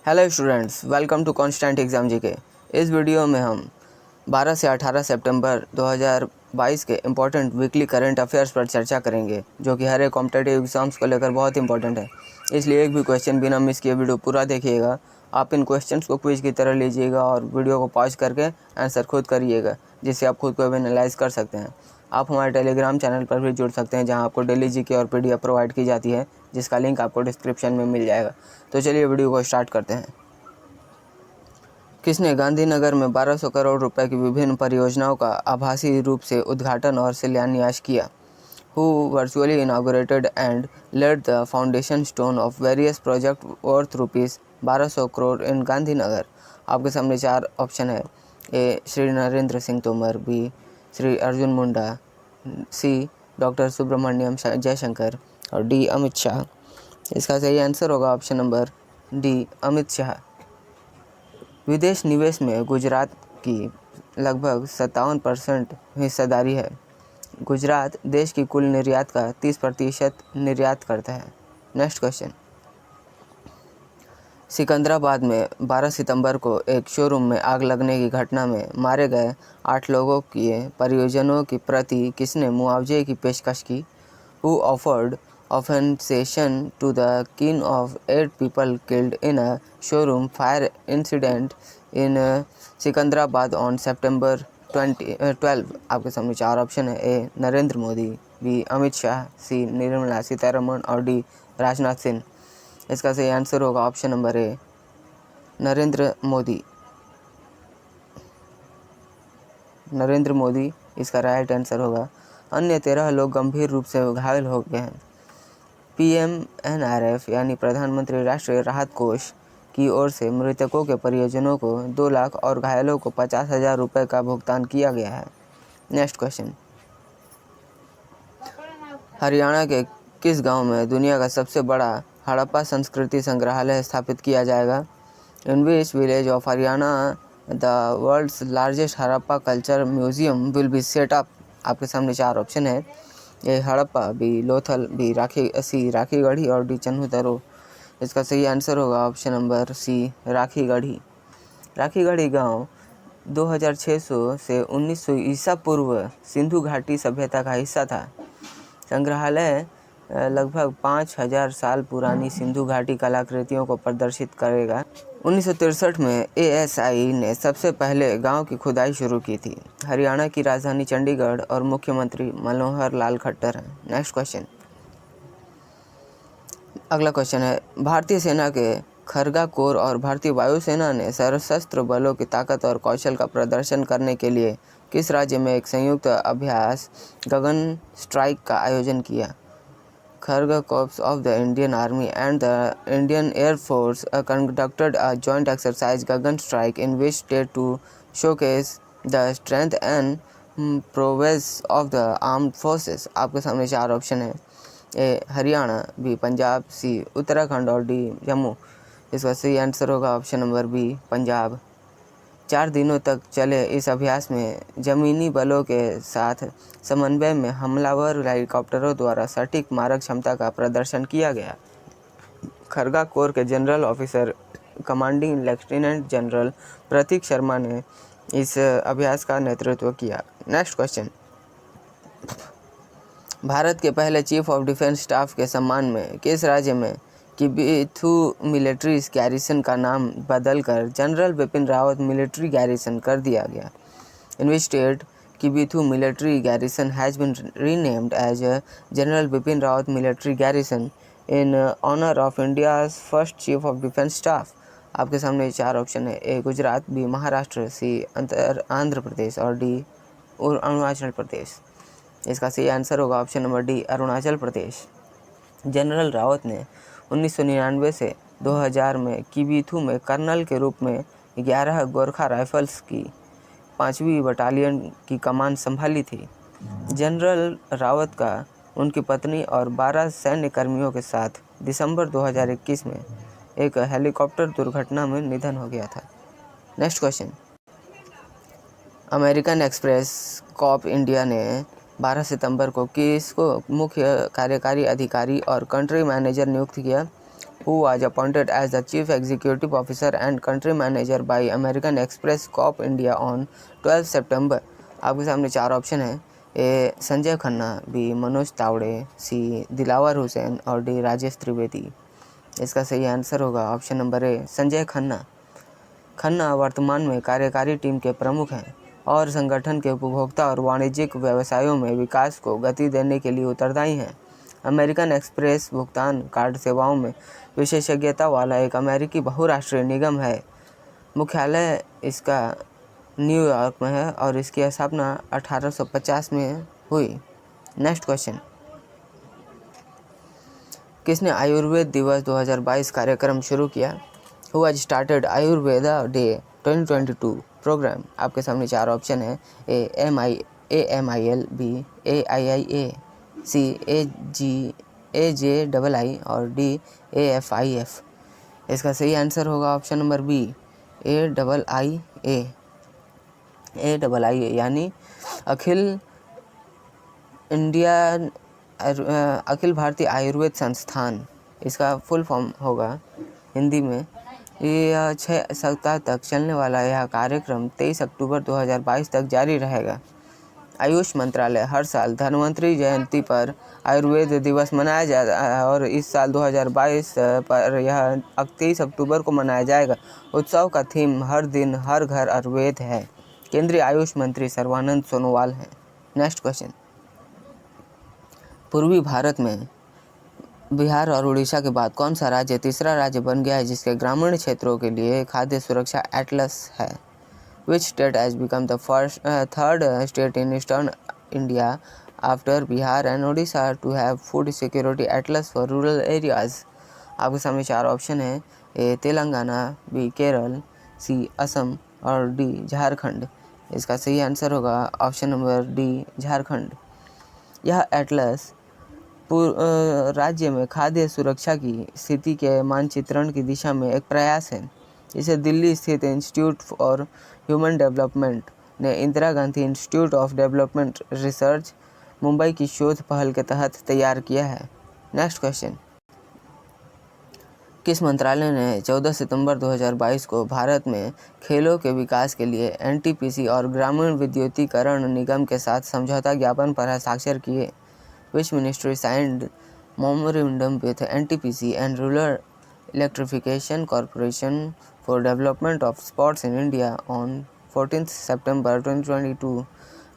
Hello students, welcome to constant exam GK. इस video में हम 12 से 18 सितंबर 2022 के इम्पोर्टेंट वीकली करंट अफेयर्स पर चर्चा करेंगे, जो कि हर एक कॉम्पिटेटिव एग्जाम्स को लेकर बहुत इंपॉर्टेंट है। इसलिए एक भी क्वेश्चन बिना मिस किए वीडियो पूरा देखिएगा। आप इन क्वेश्चंस को क्विज की तरह लीजिएगा और वीडियो को पॉज करके आंसर खुद करिएगा, जिससे आप खुद को एनालाइज कर सकते हैं। आप हमारे टेलीग्राम चैनल पर भी जुड़ सकते हैं, जहां आपको डेली जीके और पीडीएफ प्रोवाइड की जाती है, जिसका लिंक आपको डिस्क्रिप्शन में मिल जाएगा। तो चलिए वीडियो को स्टार्ट करते हैं। किसने गांधीनगर में 1200 करोड़ रुपए की विभिन्न परियोजनाओं का आभासी रूप से उद्घाटन और शिलान्यास किया? Who virtually inaugurated and laid the foundation stone of various projects worth rupees 1200 crore in Gandhinagar? आपके सामने चार ऑप्शन है। ए श्री नरेंद्र सिंह तोमर, बी श्री अर्जुन मुंडा, सी डॉक्टर सुब्रमण्यम जयशंकर और डी अमित शाह। इसका सही आंसर होगा option number D, Amit Shah. विदेश निवेश में गुजरात की लगभग 57% हिस्सेदारी है। गुजरात देश की कुल निर्यात का 30% निर्यात करता है। Next question. सिकंदराबाद में 12 सितंबर को एक शोरूम में आग लगने की घटना में मारे गए 8 लोगों की परिजनों की प्रति किसने मुआवजे की पेशकश की? Who offered compensation to the kin of 8 people killed in a showroom fire incident in Secunderabad on September 12? आपके सामने चार ऑप्शन है। ए नरेंद्र मोदी, बी अमित शाह, सी निर्मला सीतारमण और डी राजनाथ सिंह। इसका सही आंसर होगा option number A, Narendra Modi. Narendra Modi इसका राइट आंसर होगा। अन्य 13 लोग गंभीर रूप से घायल हो गए हैं। PMNRF यानी प्रधानमंत्री राष्ट्रीय राहत कोष की ओर से मृतकों के परिजनों को 2 लाख और घायलों को 50,000 रुपये का भुगतान किया गया है। Next question. हरियाणा के किस गांव में दुनिया का सबसे बड़ा हड़प्पा संस्कृति संग्रहालय स्थापित किया जाएगा? In which village of Haryana the world's largest Harappa culture museum will be set up? आपके सामने चार ऑप्शन है। A Harappa, B Lothal, B C Rakhigarhi और डी चन्हूतरो। इसका सही आंसर होगा option number C, Rakhigarhi. Rakhigarhi गांव 2600 से 1900 ईसा पूर्व सिंधु घाटी सभ्यता का हिस्सा था। संग्रहालय लगभग 5000 साल पुरानी सिंधु घाटी कलाकृतियों को प्रदर्शित करेगा। 1963 में ASI ने सबसे पहले गांव की खुदाई शुरू की थी। हरियाणा की राजधानी चंडीगढ़ और मुख्यमंत्री मनोहर लाल खट्टर हैं। Next question. अगला क्वेश्चन है, भारतीय सेना के खरगा कोर और भारतीय वायुसेना ने सशस्त्र बलों की ताकत और कौशल का प्रदर्शन करने के लिए किस राज्य में एक संयुक्त अभ्यास गगन स्ट्राइक का आयोजन किया? Kharga Corps of the Indian Army and the Indian Air Force conducted a joint exercise Gagan Strike in which state to showcase the strength and prowess of the armed forces? आपके सामने चार option है। ए Haryana, B Punjab, सी उत्तराखंड और D Jammu. इसका सही answer होगा option number B, Punjab. 4 दिनों तक चले इस अभ्यास में जमीनी बलों के साथ समन्वय में हमलावर हेलीकॉप्टरों द्वारा सटीक मारक क्षमता का प्रदर्शन किया गया। खरगा कोर के general officer commanding lieutenant general Prateek Sharma ने इस अभ्यास का नेतृत्व किया। Next question. भारत के पहले चीफ ऑफ डिफेंस स्टाफ के सम्मान में किस राज्य में किबिथु मिलिट्री गैरिसन का नाम बदलकर general Bipin Rawat military garrison कर दिया गया? In which state Kibithu military garrison has been renamed as general Bipin Rawat military garrison in honour of India's first chief of defence staff? आपके सामने चार ऑप्शन है। A Gujarat, B Maharashtra, C Andhra Pradesh और डी अरुणाचल प्रदेश। इसका सही आंसर होगा option number D, Arunachal Pradesh. General Rawat ने 1999 से 2000 में किबिथु में कर्नल के रूप में 11 गोरखा राइफल्स की 5वीं बटालियन की कमान संभाली थी। जनरल रावत का उनकी पत्नी और 12 सैन्य कर्मियों के साथ दिसंबर 2021 में एक हेलीकॉप्टर दुर्घटना में निधन हो गया था। Next question. American express Corp India ने 12 सितंबर को किसको मुख्य कार्यकारी अधिकारी और कंट्री मैनेजर नियुक्त किया? who was appointed as the Chief Executive Officer and Country Manager by American Express Corp India on 12 सितंबर। आपके सामने 4 ऑप्शन है। ए संजय खन्ना, बी मनोज तावड़े, सी दिलावर हुसैन और डी राजेश त्रिवेदी। इसका सही आंसर होगा option number A Sanjay Khanna. Khanna वर्तमान में कार्यकारी टीम के प्रमुख हैं और संगठन के उपभोक्ता और वाणिज्यिक व्यवसायों में विकास को गति देने के लिए उत्तरदायी हैं। अमेरिकन एक्सप्रेस भुगतान कार्ड सेवाओं में विशेषज्ञता वाला एक अमेरिकी बहुराष्ट्रीय निगम है। मुख्यालय इसका न्यूयॉर्क में है और इसकी स्थापना 1850 में हुई। नेक्स्ट क्वेश्चन, किसने आयुर्वेद दिवस 2022 कार्यक्रम शुरू किया? Who has started Ayurveda day 2022 program? आपके सामने 4 ऑप्शन है। AMIL, B AIIA, C AJII और डी AFIF। इसका सही आंसर होगा ऑप्शन नंबर बी AIIA यानी अखिल भारतीय आयुर्वेद संस्थान। इसका फुल फॉर्म होगा हिंदी में। यह 6 सप्ताह तक चलने वाला यह कार्यक्रम 23 अक्टूबर 2022 तक जारी रहेगा। आयुष मंत्रालय हर साल धन्वंतरि जयंती पर आयुर्वेद दिवस मनाया जाता है और इस साल 2022 पर यह 23 अक्टूबर को मनाया जाएगा। उत्सव का थीम हर दिन हर घर आयुर्वेद है। केंद्रीय आयुष मंत्री सर्बानंद सोनोवाल हैं। नेक्स्ट क्वेश्चन, पूर्वी भारत में बिहार और उड़ीसा के बाद कौन सा राज्य तीसरा राज्य बन गया है जिसके ग्रामीण क्षेत्रों के लिए खाद्य सुरक्षा एटलस है? Which state has become the third state in eastern India after Bihar and Odisha to have food security atlas for rural areas? आपके सामने 4 ऑप्शन है। ए तेलंगाना, बी केरल, सी असम और डी झारखंड। इसका सही आंसर होगा ऑप्शन नंबर डी झारखंड। यह एटलस राज्य में खाद्य सुरक्षा की स्थिति के मानचित्रण की दिशा में एक प्रयास है। इसे दिल्ली स्थित इंस्टीट्यूट फॉर ह्यूमन डेवलपमेंट ने Indira Gandhi institute of development research Mumbai की शोध पहल के तहत तैयार किया है। नेक्स्ट क्वेश्चन, किस मंत्रालय ने 14 सितंबर 2022 को भारत में खेलों के विकास के लिए एनटीपीसी और ग्रामीण विद्युतीकरण निगम के साथ समझौता ज्ञापन पर हस्ताक्षर किए? Which ministry signed memorandum with NTPC and Rural Electrification Corporation for Development of Sports in India on 14 सितंबर 2022?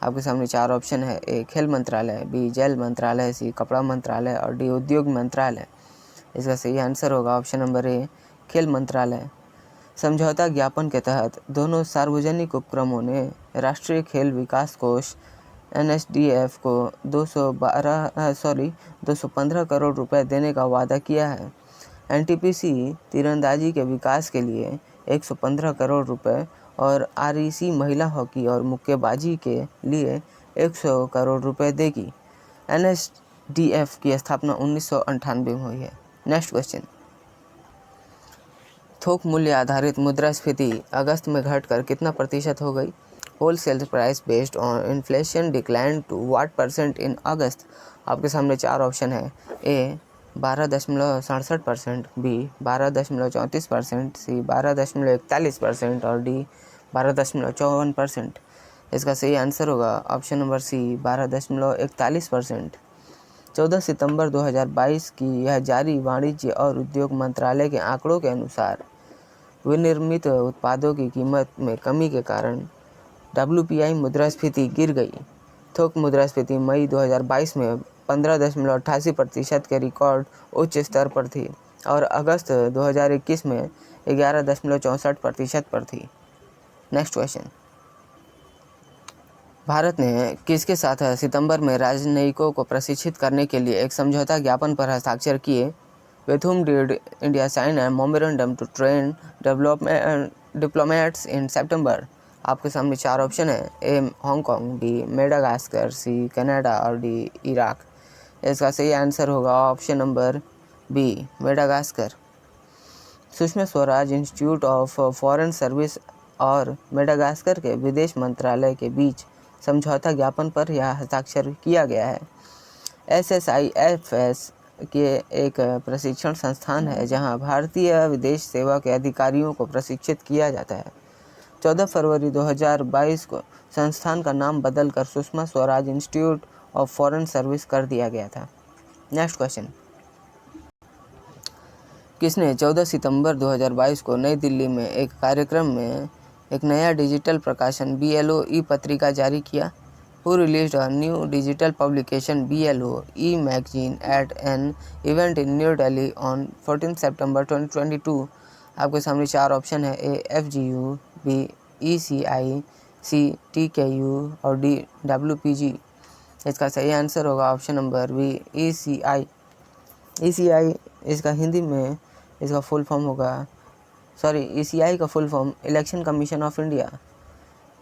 आपके सामने 4 ऑप्शन है। ए खेल मंत्रालय, बी जल मंत्रालय, सी कपड़ा मंत्रालय और डी उद्योग मंत्रालय। इसका सही आंसर होगा ऑप्शन नंबर ए खेल मंत्रालय। समझौता ज्ञापन के तहत दोनों सार्वजनिक उपक्रमों ने राष्ट्रीय खेल विकास कोष NSDF को 215 करोड़ रुपए देने का वादा किया है। NTPC तीरंदाजी के विकास के लिए 115 करोड़ रुपए और REC महिला हॉकी और मुक्केबाजी के लिए 100 करोड़ रुपए देगी। NSDF की स्थापना 1998 में हुई है। नेक्स्ट क्वेश्चन, थोक मूल्य आधारित मुद्रास्फीति अगस्त में घटकर कितना प्रतिशत हो गई? Wholesale price based on inflation decline to what % in August? आपके सामने 4 ऑप्शन है। ए 12.67%, बी 12.34%, सी 12.41% और डी 12.54%। इसका सही आंसर होगा ऑप्शन नंबर सी 12.41%। 14 सितंबर 2022 की यह जारी वाणिज्य और उद्योग मंत्रालय के आंकड़ों के अनुसार विनिर्मित उत्पादों की कीमत में कमी के कारण WPI मुद्रास्फीति गिर गई। थोक मुद्रास्फीति मई 2022 में 15.88% के रिकॉर्ड उच्च स्तर पर थी और अगस्त 2021 में 11.64% पर थी। नेक्स्ट क्वेश्चन, भारत ने किसके साथ सितंबर में राजनयिकों को प्रशिक्षित करने के लिए एक समझौता ज्ञापन पर हस्ताक्षर किए? With whom did India sign a memorandum to train diplomats in September? आपके सामने 4 ऑप्शन है। A Hong Kong, B Madagascar, C Canada और डी इराक। इसका सही आंसर होगा option number B Madagascar. Sushma Swaraj institute of foreign service और मेडागास्कर के विदेश मंत्रालय के बीच समझौता ज्ञापन पर यह हस्ताक्षर किया गया है। SSIFS के एक प्रशिक्षण संस्थान है जहां भारतीय विदेश सेवा के अधिकारियों को प्रशिक्षित किया जाता है। 14 फरवरी 2022 को संस्थान का नाम बदलकर Sushma Swaraj institute of foreign service कर दिया गया था। नेक्स्ट क्वेश्चन, किसने 14 सितंबर 2022 को नई दिल्ली में एक कार्यक्रम में एक नया डिजिटल प्रकाशन BLO पत्रिका जारी किया? Who released a new digital publication BLO magazine at an event in New Delhi on 14 September 2022? आपके सामने 4 ऑप्शन है, A FGU, B ECI, C TKU और D WPG। इसका सही आंसर होगा option number B ECI। ECI इसका हिंदी में इसका फुल फॉर्म होगा, ECI का full form election commission of India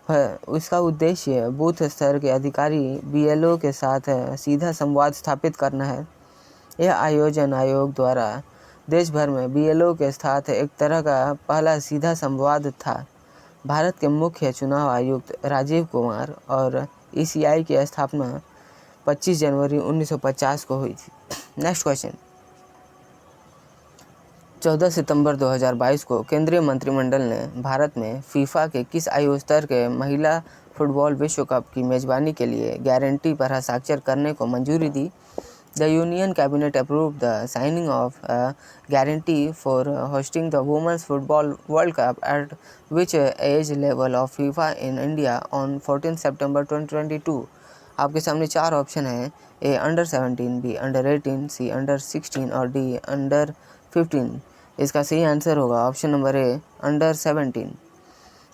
है। उसका उद्देश्य बूथ स्तर के अधिकारी BLO के साथ सीधा संवाद स्थापित करना है। यह आयोजन आयोग द्वारा देश भर में BLO के साथ एक तरह का पहला सीधा संवाद था। भारत के मुख्य चुनाव आयुक्त राजीव कुमार और ECI की स्थापना 25 जनवरी 1950 को हुई थी। नेक्स्ट क्वेश्चन, 14 सितंबर 2022 को केंद्रीय मंत्रिमंडल ने भारत में फीफा के किस आयु स्तर के महिला फुटबॉल विश्व कप की मेजबानी के लिए गारंटी पर हस्ताक्षर करने को मंजूरी दी? The union cabinet approved the signing of guarantee for hosting the women's football world cup at which age level of FIFA in India on 14 सितंबर 2022? आपके सामने 4 ऑप्शन है, A under 17, B under 18, C under 16 और D under 15। इसका सही answer होगा option number A under 17।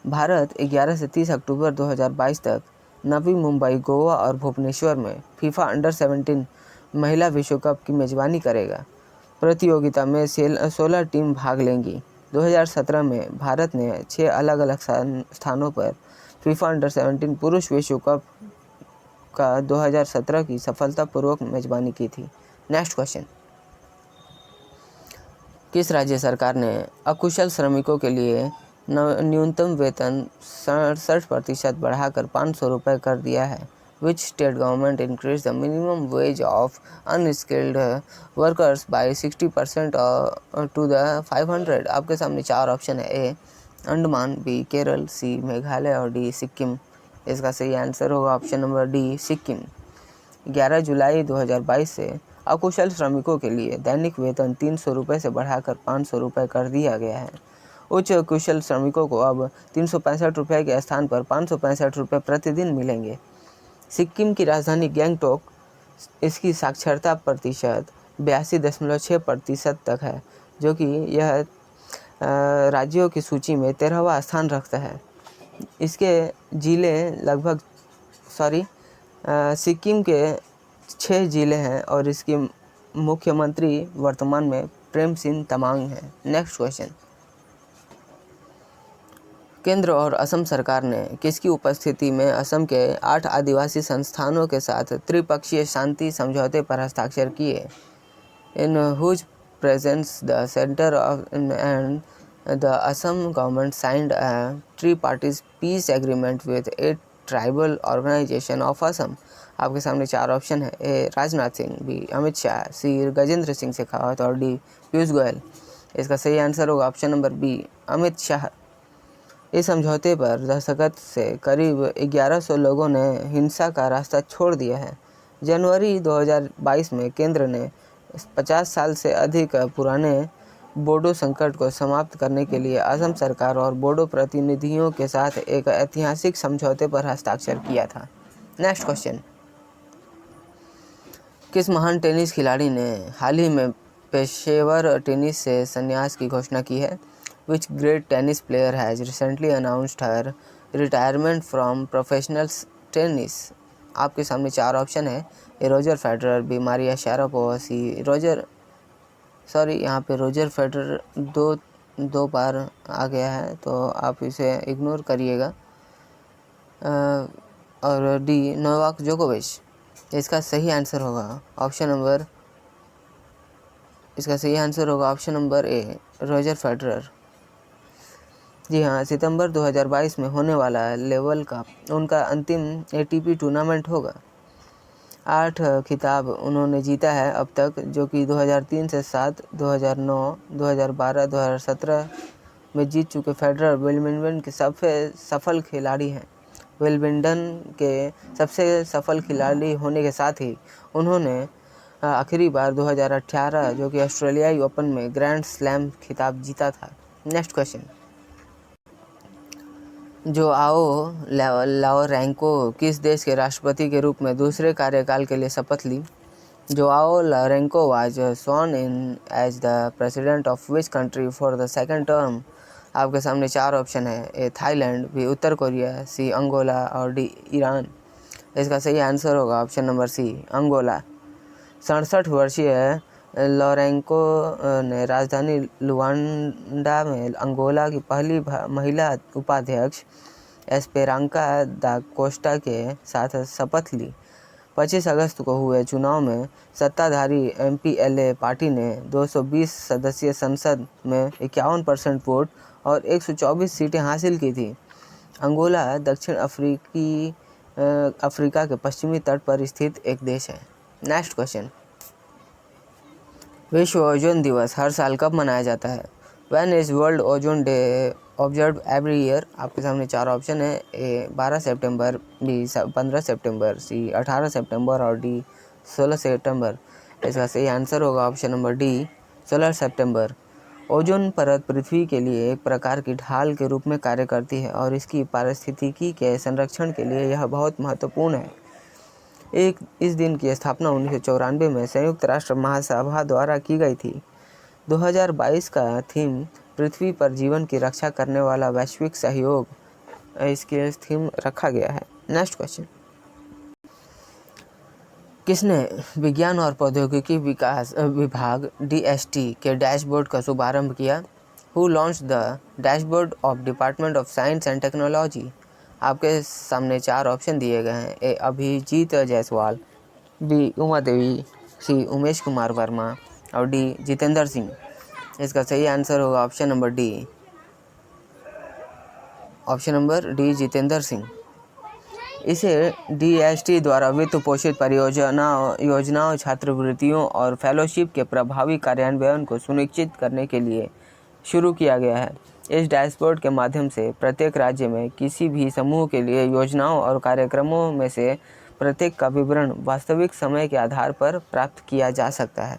Bharat 11 से 30 अक्टूबर 2022 तक नवी मुंबई, गोवा और भुवनेश्वर में फीफा अंडर 17 महिला विश्व कप की मेजबानी करेगा। प्रतियोगिता में 16 टीम भाग लेंगी। 2017 में भारत ने 6 अलग अलग स्थानों पर फीफा अंडर 17 पुरुष विश्व कप का 2017 की सफलतापूर्वक मेजबानी की थी। नेक्स्ट क्वेश्चन, किस राज्य सरकार ने अकुशल श्रमिकों के लिए न्यूनतम वेतन 67% बढ़ाकर 500 रुपये कर दिया है? Which state government increase the minimum wage of unskilled workers by 60% to the 500? आपके सामने 4 ऑप्शन है, A Andaman, B Kerala, C Meghalaya और D सिक्किम। इसका सही आंसर होगा ऑप्शन नंबर D सिक्किम। 11 जुलाई 2022 से अकुशल श्रमिकों के लिए दैनिक वेतन 300 रुपये से बढ़ाकर 500 रुपये कर दिया गया है। उच्च कुशल श्रमिकों को अब 365 रुपये के स्थान पर 565 रुपये प्रतिदिन मिलेंगे। सिक्किम की राजधानी गैंगटोक, इसकी साक्षरता प्रतिशत 82.6% तक है, जो कि यह राज्यों की सूची में 13वां स्थान रखता है। इसके जिले लगभग सिक्किम के 6 जिले हैं और इसके मुख्यमंत्री वर्तमान में प्रेम सिंह तमांग हैं। नेक्स्ट क्वेश्चन, केंद्र और असम सरकार ने किसकी उपस्थिति में असम के 8 आदिवासी संस्थानों के साथ त्रिपक्षीय शांति समझौते पर हस्ताक्षर किए? In whose presence the centre of and the Assam government signed a tri party peace agreement with 8 tribal organisation of Assam. आपके सामने 4 ऑप्शन है, A Rajnath Singh, B Amit Shah, C Gajendra Singh Shekhawat और D पीयूष गोयल। इसका सही आंसर होगा option number B Amit Shah. इस समझौते पर दस्तखत से करीब 1100 लोगों ने हिंसा का रास्ता छोड़ दिया है। जनवरी 2022 में केंद्र ने 50 साल से अधिक पुराने बोडो संकट को समाप्त करने के लिए असम सरकार और बोडो प्रतिनिधियों के साथ एक ऐतिहासिक समझौते पर हस्ताक्षर किया था। नेक्स्ट क्वेश्चन, किस महान टेनिस खिलाड़ी ने हाल ही में पेशेवर टेनिस से संन्यास की घोषणा की है? Which great tennis player has recently announced her retirement from professional tennis? आपके सामने 4 ऑप्शन है, A Roger Federer, B Maria Sharapova, C यहाँ पे रोजर फेडरर दो बार आ गया है तो आप इसे इग्नोर करिएगा, और D नोवाक जोकोविच। इसका सही आंसर होगा option number A Roger Federer. जी हाँ, सितंबर 2022 में होने वाला लेवल का उनका अंतिम ATP टूर्नामेंट होगा। 8 खिताब उन्होंने जीता है अब तक, जो कि 2003 से 7, 2009, 2012, 2017 में जीत चुके फेडरर विंबलडन के सबसे सफल खिलाड़ी हैं। विंबलडन के सबसे सफल खिलाड़ी होने के साथ ही उन्होंने आखिरी बार 2018 जो कि ऑस्ट्रेलियाई ओपन में ग्रैंड स्लैम खिताब जीता था। नेक्स्ट क्वेश्चन, जोआओ लोरेंको किस देश के राष्ट्रपति के रूप में दूसरे कार्यकाल के लिए शपथ ली? जोआओ लोरेंको वाज स्worn in as the president of which country for the second term? आपके सामने 4 ऑप्शन है, ए थाईलैंड, बी उत्तर कोरिया, सी अंगोला और डी ईरान। इसका सही आंसर होगा ऑप्शन नंबर सी, अंगोला। 67 वर्षीय लोरेंको ने राजधानी लुआंडा में अंगोला की पहली महिला उपाध्यक्ष एस्पेरांका दा कोस्टा के साथ शपथ ली। 25 अगस्त को हुए चुनाव में सत्ताधारी एमपीएलए पार्टी ने 220 सदस्यीय संसद में 51% वोट और 124 सीटें हासिल की थी। अंगोला दक्षिण अफ्रीका के पश्चिमी तट पर स्थित एक देश है। नेक्स्ट क्वेश्चन, विश्व ओजोन दिवस हर साल कब मनाया जाता है? When is world ozone day observe every year? आपके सामने 4 ऑप्शन है, ए 12 सितंबर, बी 15 सितंबर, सी 18 सितंबर और डी 16 सितंबर। इसका सही आंसर होगा ऑप्शन नंबर डी, 16 सितंबर। ओजोन परत पृथ्वी के लिए एक प्रकार की ढाल के रूप में कार्य करती है और इसकी पारिस्थितिकी के संरक्षण के लिए यह बहुत महत्वपूर्ण है। इस दिन की स्थापना 1994 में संयुक्त राष्ट्र महासभा द्वारा की गई थी। 2022 का थीम पृथ्वी पर जीवन की रक्षा करने वाला वैश्विक सहयोग, इसके थीम रखा गया है। नेक्स्ट क्वेश्चन, किसने विज्ञान और प्रौद्योगिकी विकास विभाग DST के डैशबोर्ड का शुभारंभ किया? Who launch the dashboard of department of science and technology? आपके सामने 4 ऑप्शन दिए गए हैं, ए अभिजीत जायसवाल, बी उमा देवी, सी उमेश कुमार वर्मा और डी जितेंद्र सिंह। इसका सही आंसर होगा option number D, Jitendra Singh. इसे DST द्वारा वित्त पोषित योजनाओं, छात्रवृत्तियों और फेलोशिप के प्रभावी कार्यान्वयन को सुनिश्चित करने के लिए शुरू किया गया है। इस डैशबोर्ड के माध्यम से प्रत्येक राज्य में किसी भी समूह के लिए योजनाओं और कार्यक्रमों में से प्रत्येक का विवरण वास्तविक समय के आधार पर प्राप्त किया जा सकता है।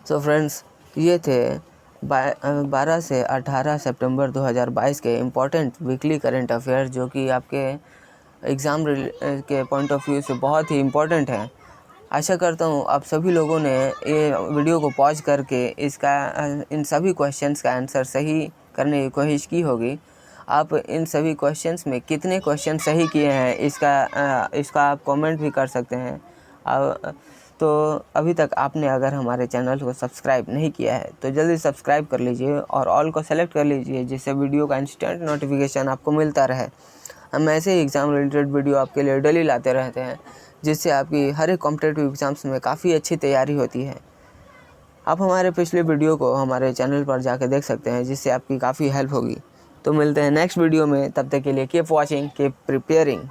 सो फ्रेंड्स, ये थे 12 से 18 सितंबर 2022 के इम्पोर्टेंट वीकली करंट अफेयर, जो कि आपके एग्ज़ाम के पॉइंट ऑफ व्यू से बहुत ही इम्पोर्टेंट है। आशा करता हूँ आप सभी लोगों ने ये वीडियो को पॉज करके इन सभी क्वेश्चंस का आंसर सही करने की कोशिश की होगी। आप इन सभी क्वेश्चंस में कितने क्वेश्चन सही किए हैं इसका आप कमेंट भी कर सकते हैं। तो अभी तक आपने अगर हमारे चैनल को सब्सक्राइब नहीं किया है तो जल्दी सब्सक्राइब कर लीजिए और ऑल को सेलेक्ट कर लीजिए, जिससे वीडियो का इंस्टेंट नोटिफिकेशन आपको मिलता रहे। हम ऐसे ही एग्ज़ाम रिलेटेड वीडियो आपके लिए डेली लाते रहते हैं, जिससे आपकी हर एक कॉम्पिटिटिव एग्ज़ाम्स में काफ़ी अच्छी तैयारी होती है। आप हमारे पिछले वीडियो को हमारे चैनल पर जाकर देख सकते हैं, जिससे आपकी काफ़ी हेल्प होगी। तो मिलते हैं नेक्स्ट वीडियो में, तब तक के लिए कीप वॉचिंग, कीप प्रिपेयरिंग।